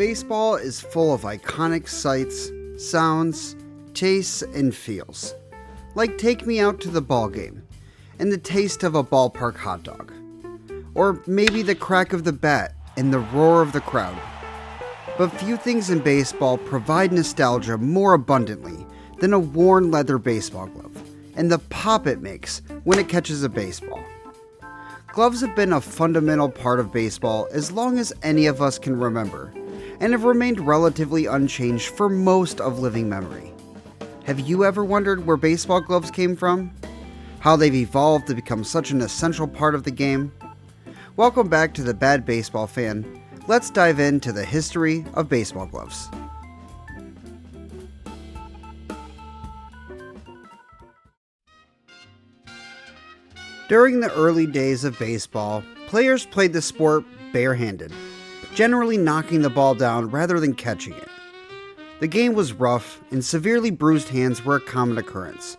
Baseball is full of iconic sights, sounds, tastes, and feels. Like take me out to the ball game, and the taste of a ballpark hot dog. Or maybe the crack of the bat and the roar of the crowd. But few things in baseball provide nostalgia more abundantly than a worn leather baseball glove, and the pop it makes when it catches a baseball. Gloves have been a fundamental part of baseball as long as any of us can remember, and have remained relatively unchanged for most of living memory. Have you ever wondered where baseball gloves came from? How they've evolved to become such an essential part of the game? Welcome back to The Bad Baseball Fan. Let's dive into the history of baseball gloves. During the early days of baseball, players played the sport barehanded, generally knocking the ball down rather than catching it. The game was rough, and severely bruised hands were a common occurrence.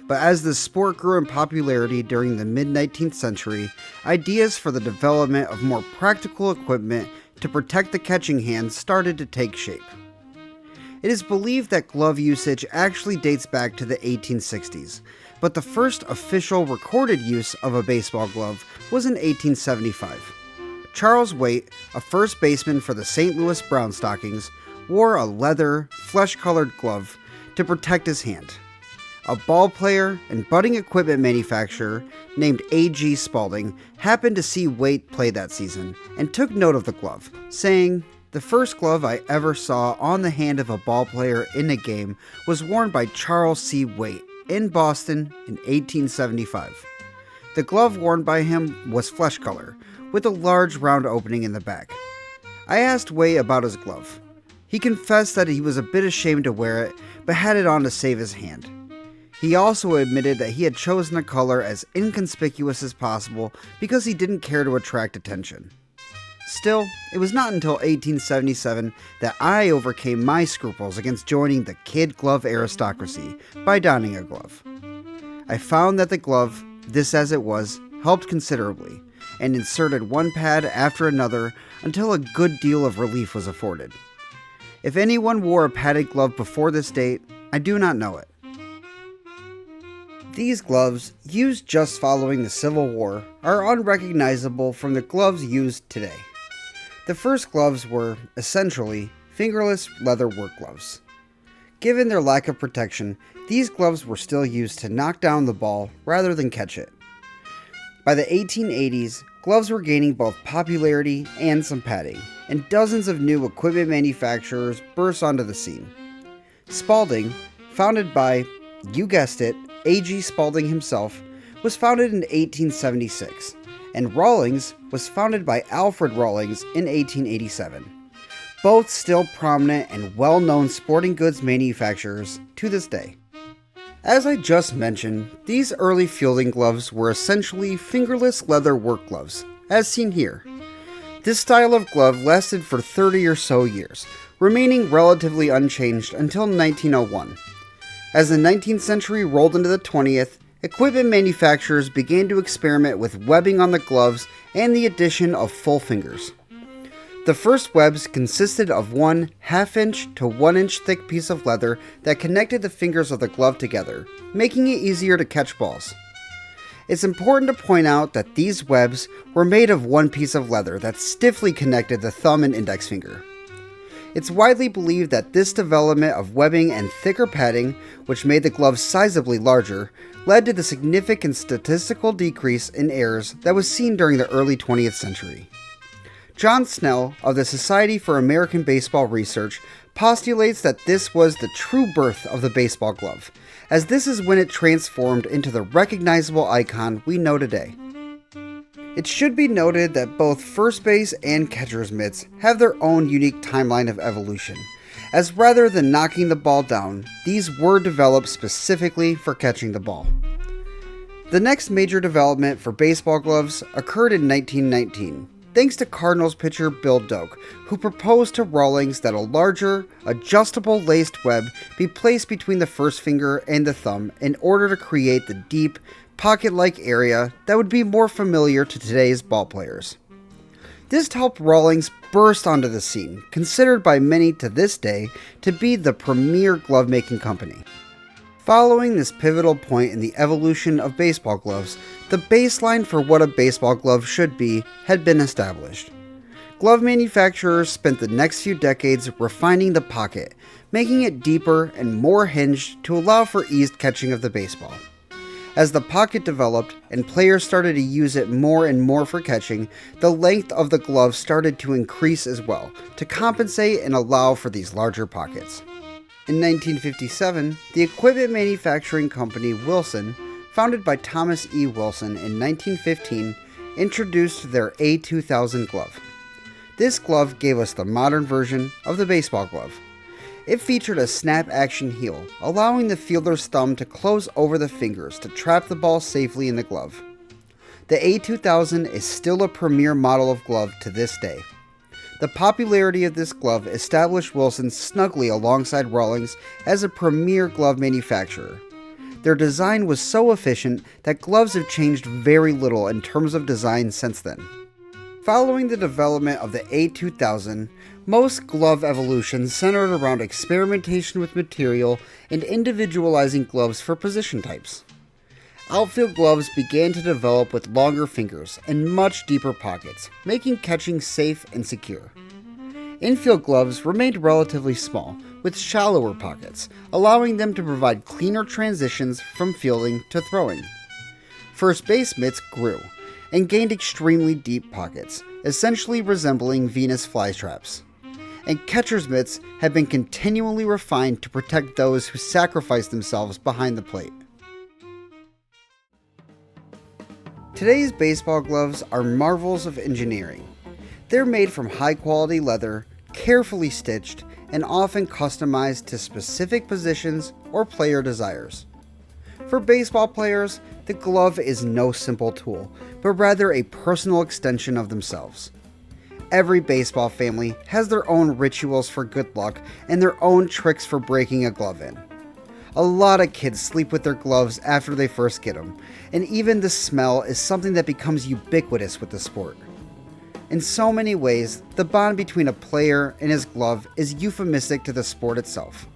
But as the sport grew in popularity during the mid-19th century, ideas for the development of more practical equipment to protect the catching hand started to take shape. It is believed that glove usage actually dates back to the 1860s, but the first official recorded use of a baseball glove was in 1875. Charles Waite, a first baseman for the St. Louis Brown Stockings, wore a leather, flesh-colored glove to protect his hand. A ball player and budding equipment manufacturer named A.G. Spalding happened to see Waite play that season and took note of the glove, saying, "The first glove I ever saw on the hand of a ball player in a game was worn by Charles C. Waite in Boston in 1875. The glove worn by him was flesh color, with a large round opening in the back. I asked Waite about his glove. He confessed that he was a bit ashamed to wear it, but had it on to save his hand. He also admitted that he had chosen a color as inconspicuous as possible because he didn't care to attract attention. Still, it was not until 1877 that I overcame my scruples against joining the kid glove aristocracy by donning a glove. I found that the glove, this as it was, helped considerably, and inserted one pad after another until a good deal of relief was afforded. If anyone wore a padded glove before this date, I do not know it. These gloves, used just following the Civil War, are unrecognizable from the gloves used today. The first gloves were, essentially, fingerless leather work gloves. Given their lack of protection, these gloves were still used to knock down the ball rather than catch it. By the 1880s, gloves were gaining both popularity and some padding, and dozens of new equipment manufacturers burst onto the scene. Spalding, founded by, you guessed it, A.G. Spalding himself, was founded in 1876, and Rawlings was founded by Alfred Rawlings in 1887. Both still prominent and well-known sporting goods manufacturers to this day. As I just mentioned, these early fielding gloves were essentially fingerless leather work gloves, as seen here. This style of glove lasted for 30 or so years, remaining relatively unchanged until 1901. As the 19th century rolled into the 20th, equipment manufacturers began to experiment with webbing on the gloves and the addition of full fingers. The first webs consisted of one half-inch to 1-inch thick piece of leather that connected the fingers of the glove together, making it easier to catch balls. It's important to point out that these webs were made of one piece of leather that stiffly connected the thumb and index finger. It's widely believed that this development of webbing and thicker padding, which made the gloves sizably larger, led to the significant statistical decrease in errors that was seen during the early 20th century. John Snell of the Society for American Baseball Research postulates that this was the true birth of the baseball glove, as this is when it transformed into the recognizable icon we know today. It should be noted that both first base and catcher's mitts have their own unique timeline of evolution, as rather than knocking the ball down, these were developed specifically for catching the ball. The next major development for baseball gloves occurred in 1919, thanks to Cardinals pitcher Bill Doak, who proposed to Rawlings that a larger, adjustable laced web be placed between the first finger and the thumb in order to create the deep, pocket-like area that would be more familiar to today's ballplayers. This helped Rawlings burst onto the scene, considered by many to this day to be the premier glove-making company. Following this pivotal point in the evolution of baseball gloves, the baseline for what a baseball glove should be had been established. Glove manufacturers spent the next few decades refining the pocket, making it deeper and more hinged to allow for eased catching of the baseball. As the pocket developed and players started to use it more and more for catching, the length of the glove started to increase as well, to compensate and allow for these larger pockets. In 1957, the equipment manufacturing company Wilson, founded by Thomas E. Wilson in 1915, introduced their A2000 glove. This glove gave us the modern version of the baseball glove. It featured a snap-action heel, allowing the fielder's thumb to close over the fingers to trap the ball safely in the glove. The A2000 is still a premier model of glove to this day. The popularity of this glove established Wilson snugly alongside Rawlings as a premier glove manufacturer. Their design was so efficient that gloves have changed very little in terms of design since then. Following the development of the A2000, most glove evolutions centered around experimentation with material and individualizing gloves for position types. Outfield gloves began to develop with longer fingers and much deeper pockets, making catching safe and secure. Infield gloves remained relatively small, with shallower pockets, allowing them to provide cleaner transitions from fielding to throwing. First base mitts grew and gained extremely deep pockets, essentially resembling Venus flytraps. And catcher's mitts have been continually refined to protect those who sacrifice themselves behind the plate. Today's baseball gloves are marvels of engineering. They're made from high-quality leather, carefully stitched, and often customized to specific positions or player desires. For baseball players, the glove is no simple tool, but rather a personal extension of themselves. Every baseball family has their own rituals for good luck and their own tricks for breaking a glove in. A lot of kids sleep with their gloves after they first get them, and even the smell is something that becomes ubiquitous with the sport. In so many ways, the bond between a player and his glove is euphemistic to the sport itself.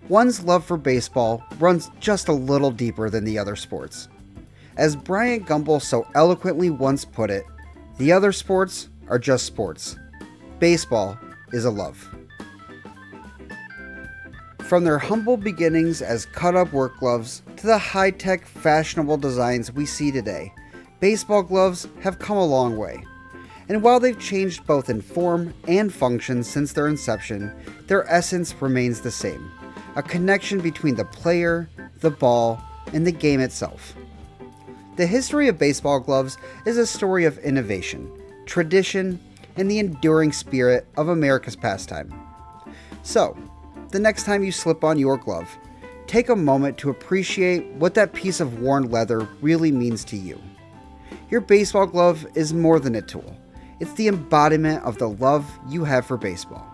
One's love for baseball runs just a little deeper than the other sports. As Bryant Gumbel so eloquently once put it, the other sports are just sports. Baseball is a love. From their humble beginnings as cut-up work gloves to the high-tech, fashionable designs we see today, baseball gloves have come a long way. And while they've changed both in form and function since their inception, their essence remains the same: a connection between the player, the ball, and the game itself. The history of baseball gloves is a story of innovation, tradition, and the enduring spirit of America's pastime. So, the next time you slip on your glove, take a moment to appreciate what that piece of worn leather really means to you. Your baseball glove is more than a tool. It's the embodiment of the love you have for baseball.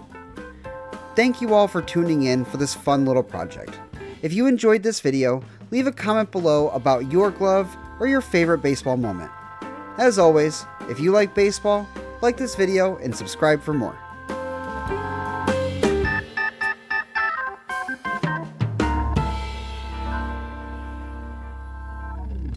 Thank you all for tuning in for this fun little project. If you enjoyed this video, leave a comment below about your glove or your favorite baseball moment. As always, if you like baseball, like this video and subscribe for more.